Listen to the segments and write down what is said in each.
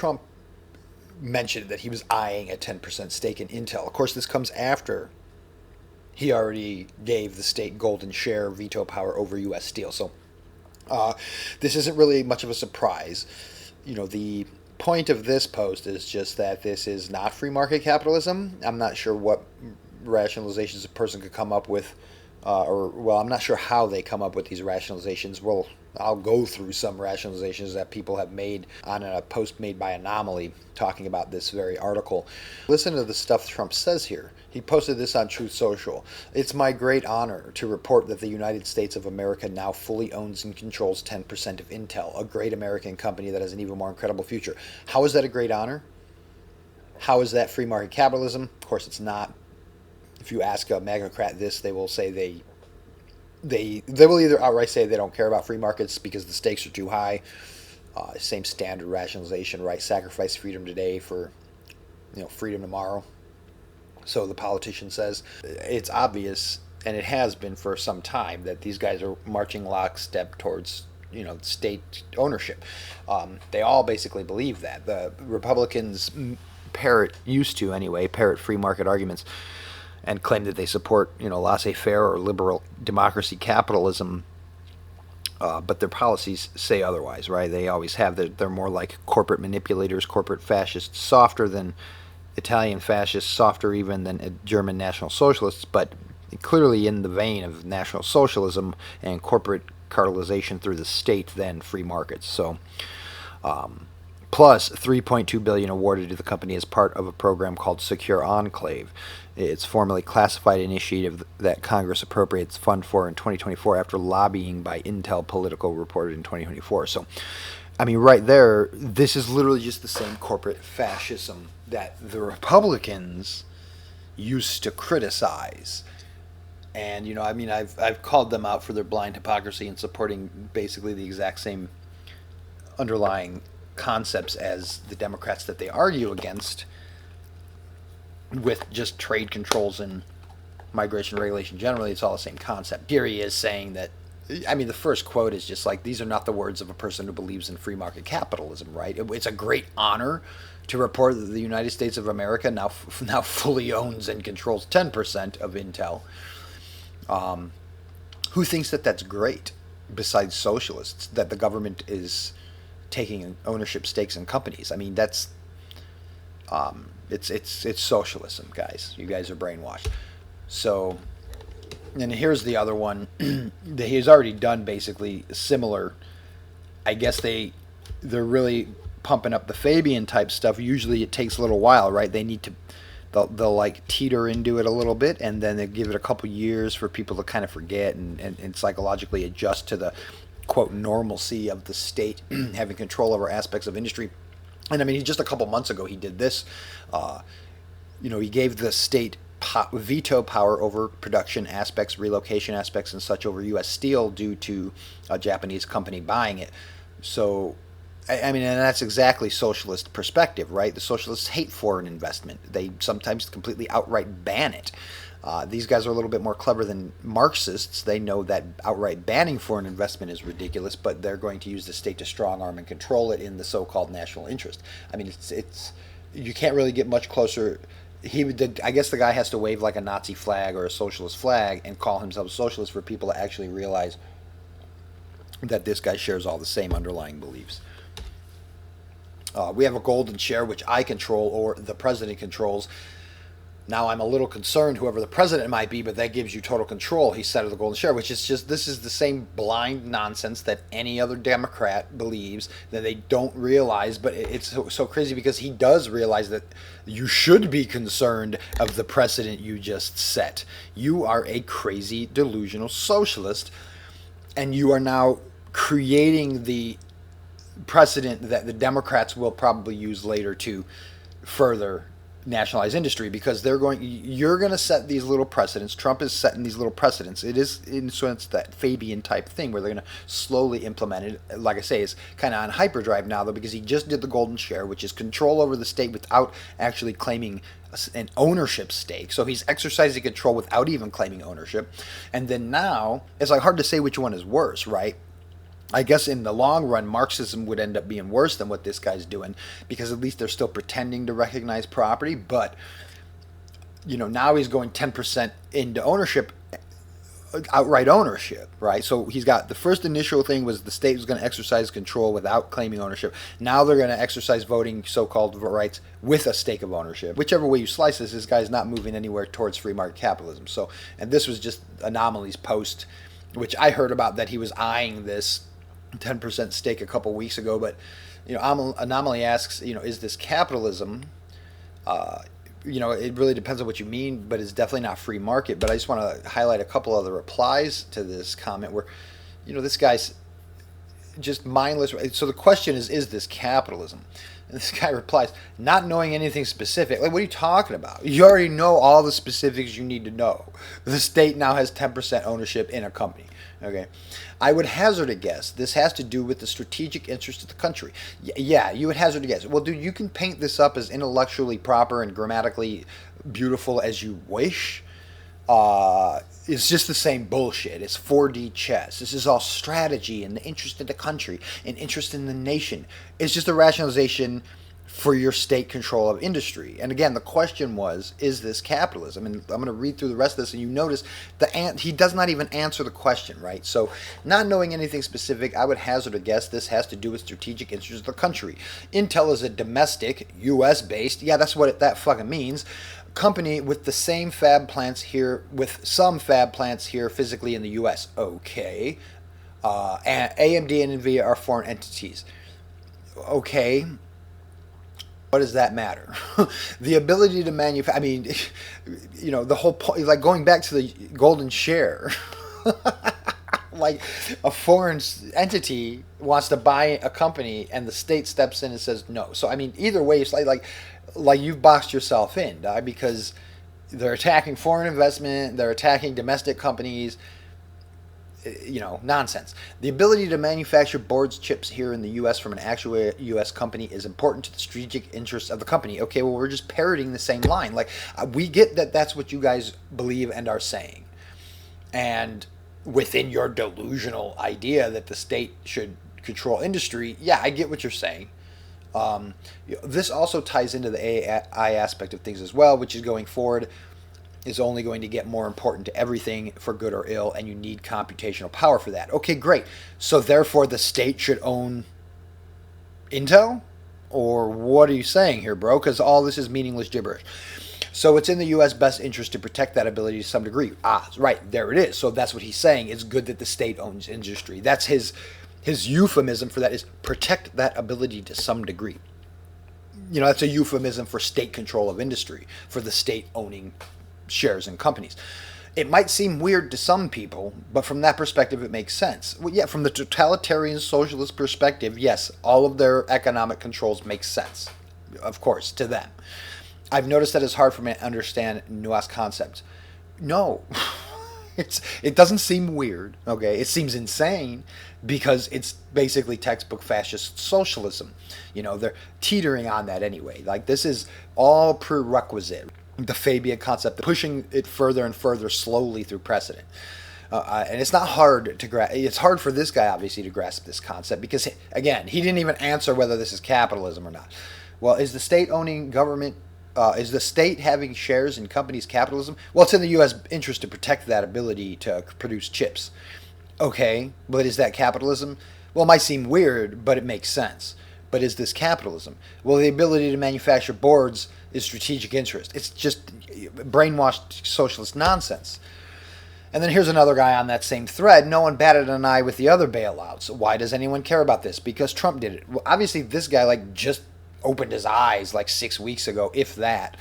Trump mentioned that he was eyeing a 10% stake in Intel. Of course, this comes after he already gave the state golden share veto power over U.S. Steel. So this isn't really much of a surprise. The point of this post is just that this is not free market capitalism. I'm not sure what rationalizations a person could come up with, I'm not sure how they come up with these rationalizations. Well, I'll go through some rationalizations that people have made on a post made by Anomaly talking about this very article. Listen to the stuff Trump says here. He posted this on Truth Social. It's my great honor to report that the United States of America now fully owns and controls 10% of Intel, a great American company that has an even more incredible future. How is that a great honor? How is that free market capitalism? Of course, it's not. If you ask a Magacrat this, they will say they will either outright say they don't care about free markets because the stakes are too high. Same standard rationalization, right? Sacrifice freedom today for freedom tomorrow. So the politician says. It's obvious, and it has been for some time, that these guys are marching lockstep towards state ownership. They all basically believe that. The Republicans parrot free market arguments and claim that they support, laissez-faire or liberal democracy capitalism, but their policies say otherwise, right? They always have. They're more like corporate manipulators, corporate fascists, softer than Italian fascists, softer even than German National Socialists, but clearly in the vein of National Socialism and corporate cartelization through the state than free markets. So, plus $3.2 billion awarded to the company as part of a program called Secure Enclave. It's formally classified initiative that Congress appropriates fund for in 2024 after lobbying by Intel Politico reported in 2024. So, right there, this is literally just the same corporate fascism that the Republicans used to criticize. And, I've called them out for their blind hypocrisy in supporting basically the exact same underlying concepts as the Democrats that they argue against, with just trade controls and migration regulation generally. It's all the same concept. Here he is saying that, the first quote is just like, these are not the words of a person who believes in free market capitalism, right? It's a great honor to report that the United States of America now fully owns and controls 10% of Intel. Who thinks that that's great besides socialists, that the government is taking ownership stakes in companies? That's it's socialism, guys. You guys are brainwashed. So, and here's the other one that he's already done basically similar. I guess they're really pumping up the Fabian type stuff. Usually it takes a little while, right? They'll like teeter into it a little bit, and then they give it a couple years for people to kind of forget and psychologically adjust to the quote normalcy of the state having control over aspects of industry. And just a couple months ago he did this. He gave the state veto power over production aspects, relocation aspects, and such over U.S. Steel due to a Japanese company buying it. So, and that's exactly socialist perspective, right? The socialists hate foreign investment. They sometimes completely outright ban it. These guys are a little bit more clever than Marxists. They know that outright banning foreign investment is ridiculous, but they're going to use the state to strong arm and control it in the so-called national interest. It's you can't really get much closer. I guess the guy has to wave like a Nazi flag or a socialist flag and call himself a socialist for people to actually realize that this guy shares all the same underlying beliefs. We have a golden share, which I control or the president controls. Now I'm a little concerned, whoever the president might be, but that gives you total control, he said, of the golden share, which is just, this is the same blind nonsense that any other Democrat believes, that they don't realize. But it's so crazy because he does realize that you should be concerned of the precedent you just set. You are a crazy, delusional socialist, and you are now creating the precedent that the Democrats will probably use later to further nationalize industry, because you're going to set these little precedents. Trump is setting these little precedents. It is in a sense that Fabian type thing where they're going to slowly implement it. Like I say, it's kind of on hyperdrive now though, because he just did the golden share, which is control over the state without actually claiming an ownership stake. So he's exercising control without even claiming ownership. And then now it's like hard to say which one is worse, right? I guess in the long run, Marxism would end up being worse than what this guy's doing, because at least they're still pretending to recognize property. But now he's going 10% into ownership, outright ownership, right? So he's got the first initial thing was the state was going to exercise control without claiming ownership. Now they're going to exercise voting so-called rights with a stake of ownership. Whichever way you slice this guy's not moving anywhere towards free market capitalism. So, and this was just Anomaly's post, which I heard about, that he was eyeing this 10% stake a couple weeks ago. But Anomaly asks, is this capitalism? It really depends on what you mean, but it's definitely not free market. But I just want to highlight a couple other replies to this comment where, this guy's just mindless. So the question is this capitalism? And this guy replies, not knowing anything specific. Like, what are you talking about? You already know all the specifics you need to know. The state now has 10% ownership in a company. Okay, I would hazard a guess this has to do with the strategic interest of the country. Yeah, you would hazard a guess. Well, dude, you can paint this up as intellectually proper and grammatically beautiful as you wish. It's just the same bullshit. It's 4D chess. This is all strategy and the interest of the country and interest in the nation. It's just a rationalization for your state control of industry. And again, the question was, is this capitalism? And I'm going to read through the rest of this, and you notice he does not even answer the question, right? So, not knowing anything specific, I would hazard a guess this has to do with strategic interests of the country. Intel is a domestic, U.S.-based, yeah, that's what that fucking means, company with the same fab plants here, with some fab plants here physically in the U.S. Okay. And AMD and NVIDIA are foreign entities. Okay. What does that matter? The ability to manufacture, the whole point, like going back to the golden share, like a foreign entity wants to buy a company and the state steps in and says no. So, either way, it's like you've boxed yourself in, because they're attacking foreign investment, they're attacking domestic companies. Nonsense. The ability to manufacture boards, chips here in the U.S. from an actual U.S. company is important to the strategic interests of the company. Okay, well, we're just parroting the same line. Like, we get that that's what you guys believe and are saying. And within your delusional idea that the state should control industry, yeah, I get what you're saying. This also ties into the AI aspect of things as well, which is going forward is only going to get more important to everything for good or ill, and you need computational power for that. Okay, great. So therefore the state should own Intel? Or what are you saying here, bro? Because all this is meaningless gibberish. So it's in the U.S. best interest to protect that ability to some degree. Right, there it is. So that's what he's saying. It's good that the state owns industry. That's his euphemism for that is protect that ability to some degree. That's a euphemism for state control of industry, for the state owning shares in companies. It might seem weird to some people, but from that perspective, it makes sense. Well, yeah, from the totalitarian socialist perspective, yes, all of their economic controls make sense, of course, to them. I've noticed that it's hard for me to understand nuanced concepts. No, it doesn't seem weird, okay? It seems insane because it's basically textbook fascist socialism. They're teetering on that anyway. Like, this is all prerequisite. The Fabian concept, pushing it further and further slowly through precedent. And it's not hard to grasp. It's hard for this guy, obviously, to grasp this concept because, again, he didn't even answer whether this is capitalism or not. Well, is the state owning government, is the state having shares in companies capitalism? Well, it's in the U.S. interest to protect that ability to produce chips. Okay, but is that capitalism? Well, it might seem weird, but it makes sense. But is this capitalism? Well, the ability to manufacture boards is strategic interest. It's just brainwashed socialist nonsense. And then here's another guy on that same thread. No one batted an eye with the other bailouts. Why does anyone care about this? Because Trump did it. Well, obviously, this guy just opened his eyes 6 weeks ago, if that.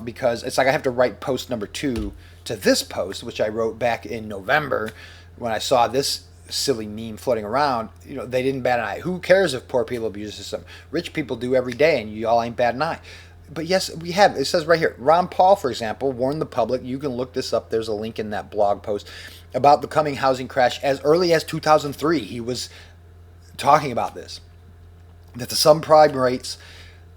Because it's like I have to write post number 2 to this post, which I wrote back in November when I saw this silly meme floating around. They didn't bat an eye. Who cares if poor people abuse the system? Rich people do every day, and you all ain't bat an eye. But yes, we have. It says right here, Ron Paul, for example, warned the public. You can look this up. There's a link in that blog post about the coming housing crash as early as 2003. He was talking about this, that the subprime rates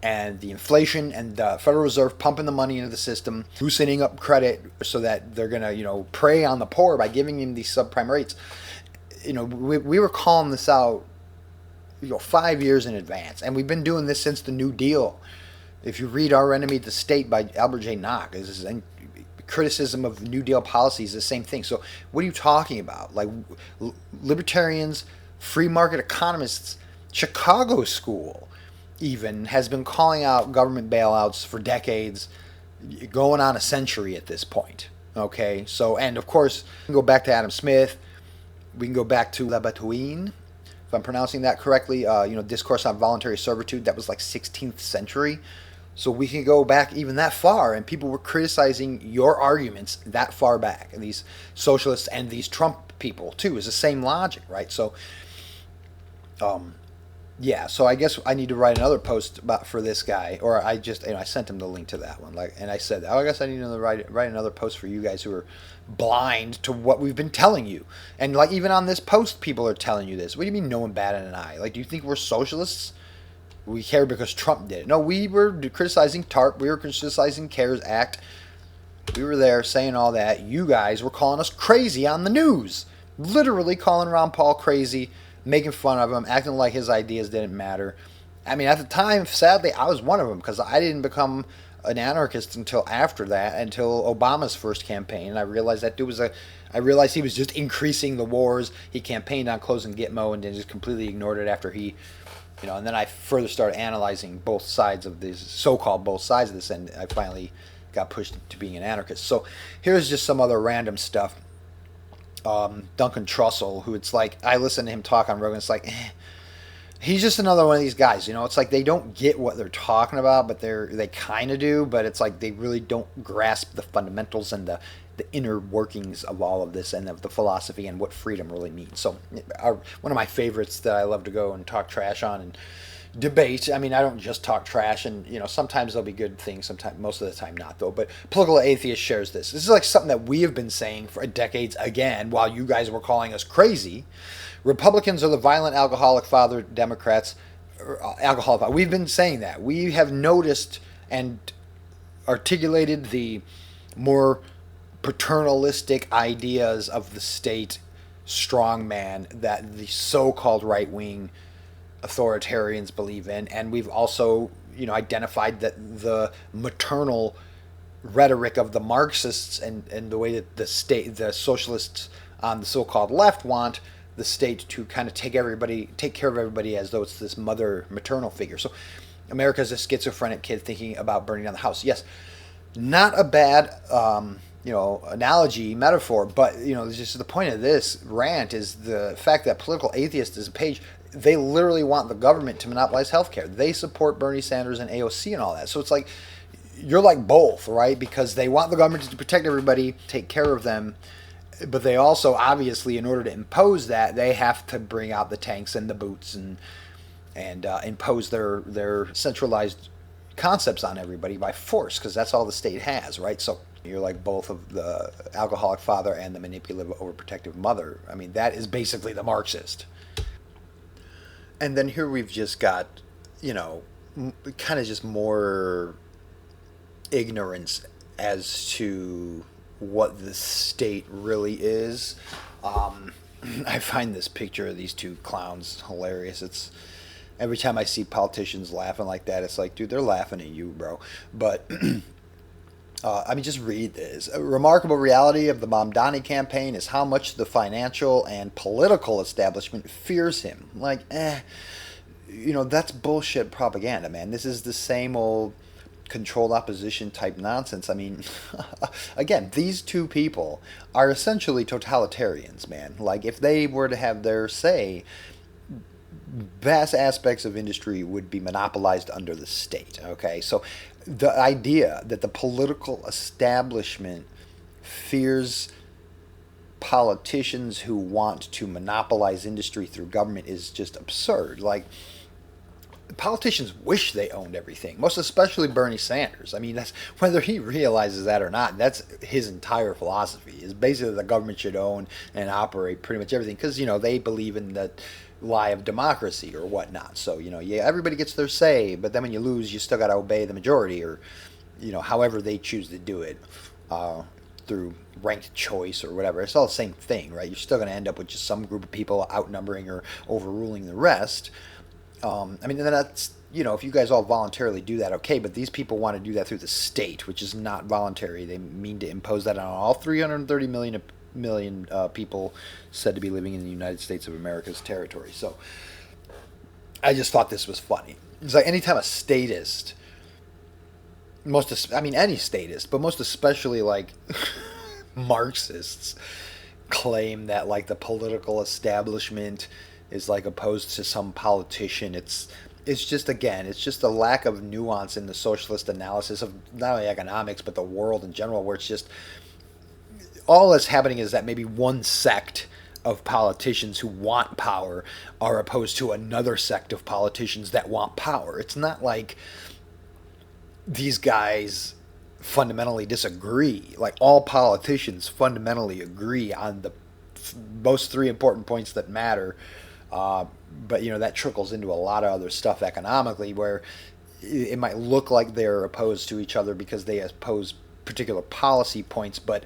and the inflation and the Federal Reserve pumping the money into the system, loosening up credit so that they're going to, prey on the poor by giving them these subprime rates. we were calling this out 5 years in advance, and we've been doing this since the New Deal. If you read Our Enemy the State by Albert J. Nock, criticism of New Deal policies, the same thing. So what are you talking about? Like libertarians, free market economists, Chicago School even has been calling out government bailouts for decades, going on a century at this point. Okay, so, and of course, we can go back to Adam Smith. We can go back to Labatouine, if I'm pronouncing that correctly. Discourse on Voluntary Servitude. That was like 16th century. So we can go back even that far, and people were criticizing your arguments that far back. And these socialists and these Trump people too is the same logic, right? So, yeah. So I guess I need to write another post for this guy, or I just I sent him the link to that one, and I said, I guess I need to write another post for you guys who are blind to what we've been telling you, and even on this post, people are telling you this. What do you mean, no one batted an eye? Do you think we're socialists? We care because Trump did it. No, we were criticizing TARP. We were criticizing CARES Act. We were there saying all that. You guys were calling us crazy on the news. Literally calling Ron Paul crazy, making fun of him, acting like his ideas didn't matter. I mean, at the time, sadly, I was one of them because I didn't become an anarchist until after that, until Obama's first campaign. And I realized that I realized he was just increasing the wars. He campaigned on closing Gitmo and then just completely ignored it after he... and then I further started analyzing both sides of this, so-called both sides of this, and I finally got pushed to being an anarchist. So here's just some other random stuff. Duncan Trussell, who I listen to him talk on Rogan, it's he's just another one of these guys, it's they don't get what they're talking about, but they kind of do, but it's they really don't grasp the fundamentals and the inner workings of all of this and of the philosophy and what freedom really means. So one of my favorites that I love to go and talk trash on and debate. I mean, I don't just talk trash, and sometimes there'll be good things, sometimes, most of the time not though. But Political Atheist shares this. This is something that we have been saying for decades again, while you guys were calling us crazy. Republicans are the violent alcoholic father, Democrats alcoholic father. We've been saying that. We have noticed and articulated the more paternalistic ideas of the state strongman that the so-called right-wing authoritarians believe in, and we've also identified that the maternal rhetoric of the Marxists and the way that the socialists on the so-called left want the state to kind of take care of everybody as though it's this maternal figure. So America's a schizophrenic kid thinking about burning down the house. Yes, not a bad analogy, metaphor, but just the point of this rant is the fact that Political Atheist is a page. They literally want the government to monopolize healthcare. They support Bernie Sanders and AOC and all that. So it's you're both, right? Because they want the government to protect everybody, take care of them, but they also, obviously, in order to impose that, they have to bring out the tanks and the boots and impose their centralized concepts on everybody by force, because that's all the state has, right? So you're both of the alcoholic father and the manipulative, overprotective mother. I mean, that is basically the Marxist. And then here we've just got, kind of just more ignorance as to what the state really is. I find this picture of these two clowns hilarious. It's every time I see politicians laughing like that, it's dude, they're laughing at you, bro. But just read this. A remarkable reality of the Mamdani campaign is how much the financial and political establishment fears him. That's bullshit propaganda, man. This is the same old controlled opposition type nonsense. I mean, again, these two people are essentially totalitarians, man. If they were to have their say, vast aspects of industry would be monopolized under the state, okay? So the idea that the political establishment fears politicians who want to monopolize industry through government is just absurd. Politicians wish they owned everything, most especially Bernie Sanders. I mean, that's whether he realizes that or not, that's his entire philosophy, is basically the government should own and operate pretty much everything, because, they believe in the lie of democracy or whatnot. So, everybody gets their say, but then when you lose, you still got to obey the majority, or, however they choose to do it, through ranked choice or whatever. It's all the same thing, right? You're still going to end up with just some group of people outnumbering or overruling the rest. I mean, that's, if you guys all voluntarily do that, okay, but these people want to do that through the state, which is not voluntary. They mean to impose that on all 330 million people said to be living in the United States of America's territory. So I just thought this was funny. It's like anytime a statist, any statist, but most especially like Marxists claim that like the political establishment is like opposed to some politician. It's just, again, it's just a lack of nuance in the socialist analysis of not only economics but the world in general, where it's just all that's happening is that maybe one sect of politicians who want power are opposed to another sect of politicians that want power. It's not like these guys fundamentally disagree. Like, all politicians fundamentally agree on the most three important points that matter. But that trickles into a lot of other stuff economically, where it might look like they're opposed to each other because they oppose particular policy points. But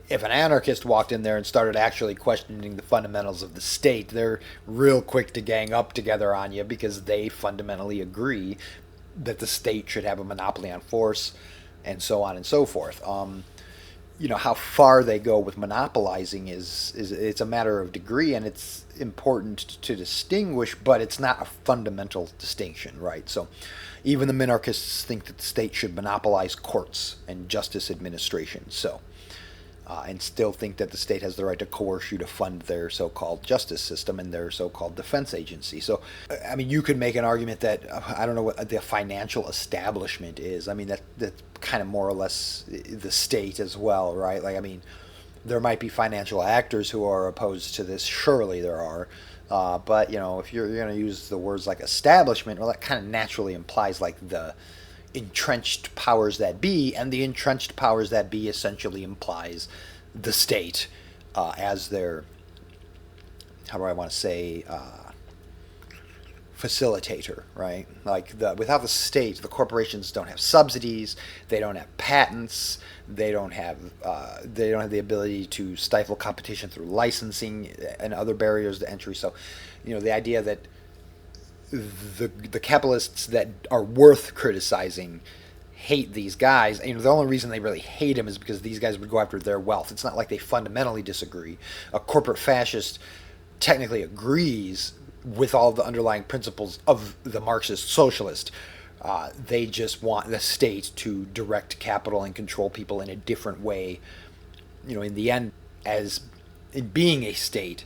if an anarchist walked in there and started actually questioning the fundamentals of the state, they're real quick to gang up together on you because they fundamentally agree that the state should have a monopoly on force, and so on and so forth. How far they go with monopolizing is it's a matter of degree, and it's important to distinguish, but it's not a fundamental distinction, right? So even the minarchists think that the state should monopolize courts and justice administration. So and still think that the state has the right to coerce you to fund their so-called justice system and their so-called defense agency. So, I mean, you could make an argument that, I don't know what the financial establishment is. I mean, that's kind of more or less the state as well, right? Like, I mean, there might be financial actors who are opposed to this. Surely there are. But, if you're going to use the words like establishment, well, that kind of naturally implies like the entrenched powers that be, and the entrenched powers that be essentially implies the state as their, how do I want to say, facilitator, right? Like, without the state, the corporations don't have subsidies, they don't have patents, they don't have the ability to stifle competition through licensing and other barriers to entry. So, the idea that the capitalists that are worth criticizing hate these guys. The only reason they really hate them is because these guys would go after their wealth. It's not like they fundamentally disagree. A corporate fascist technically agrees with all the underlying principles of the Marxist socialist. They just want the state to direct capital and control people in a different way. In the end, as in being a state,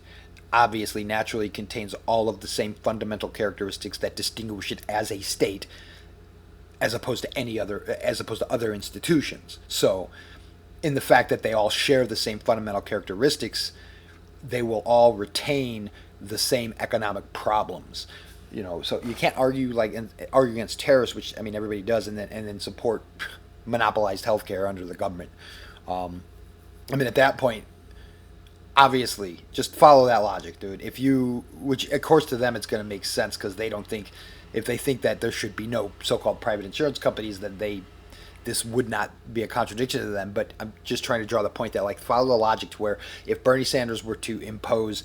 obviously naturally contains all of the same fundamental characteristics that distinguish it as a state, as opposed to other institutions. So, in the fact that they all share the same fundamental characteristics, they will all retain the same economic problems. So you can't argue against terrorists, which, I mean, everybody does, and then support monopolized healthcare under the government. At that point, obviously, just follow that logic, dude. Which of course to them it's going to make sense, because if they think that there should be no so-called private insurance companies, then this would not be a contradiction to them. But I'm just trying to draw the point that, like, follow the logic to where if Bernie Sanders were to impose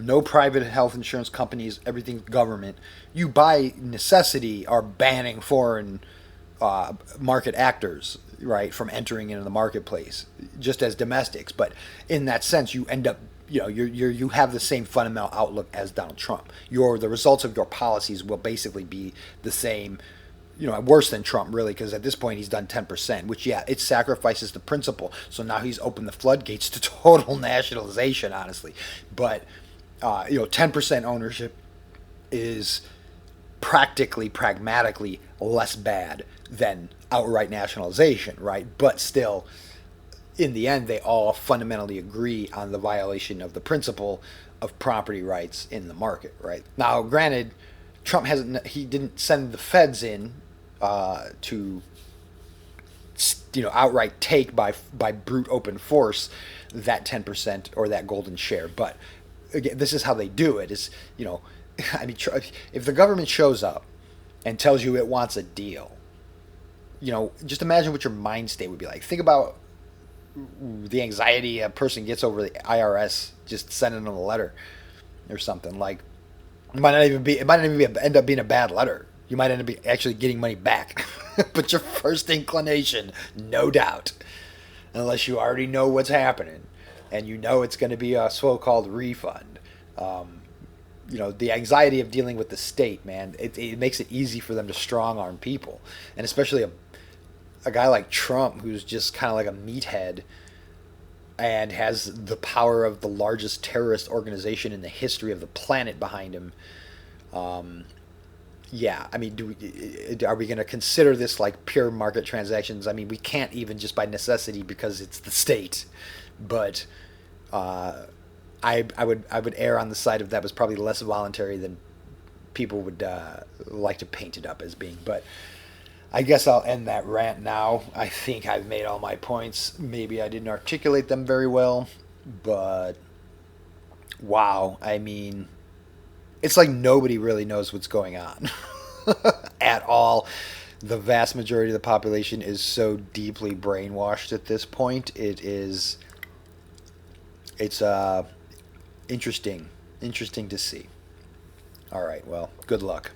no private health insurance companies, everything government, you by necessity are banning foreign market actors, right, from entering into the marketplace, just as domestics. But in that sense, you end up, you have the same fundamental outlook as Donald Trump. The results of your policies will basically be the same, worse than Trump, really, because at this point he's done 10%, which, yeah, it sacrifices the principle. So now he's opened the floodgates to total nationalization, honestly. But 10% ownership is pragmatically less bad than outright nationalization, right? But still, in the end, they all fundamentally agree on the violation of the principle of property rights in the market, right? Now, granted, Trump he didn't send the feds in to outright take by brute open force that 10% or that golden share. But again, this is how they do it. Is if the government shows up and tells you it wants a deal, just imagine what your mind state would be like. Think about the anxiety a person gets over the IRS just sending them a letter or something. Like, it might not even end up being a bad letter. You might end up actually getting money back. But your first inclination, no doubt, unless you already know what's happening and you know it's going to be a so-called refund. The anxiety of dealing with the state, man, it makes it easy for them to strong-arm people. And especially a guy like Trump, who's just kind of like a meathead and has the power of the largest terrorist organization in the history of the planet behind him. Yeah, I mean, are we going to consider this like pure market transactions? I mean, we can't even, just by necessity, because it's the state. But I would err on the side of that was probably less voluntary than people would like to paint it up as being. But I guess I'll end that rant now. I think I've made all my points. Maybe I didn't articulate them very well, but wow, I mean, it's like nobody really knows what's going on at all. The vast majority of the population is so deeply brainwashed at this point. It's interesting to see. All right, well, good luck.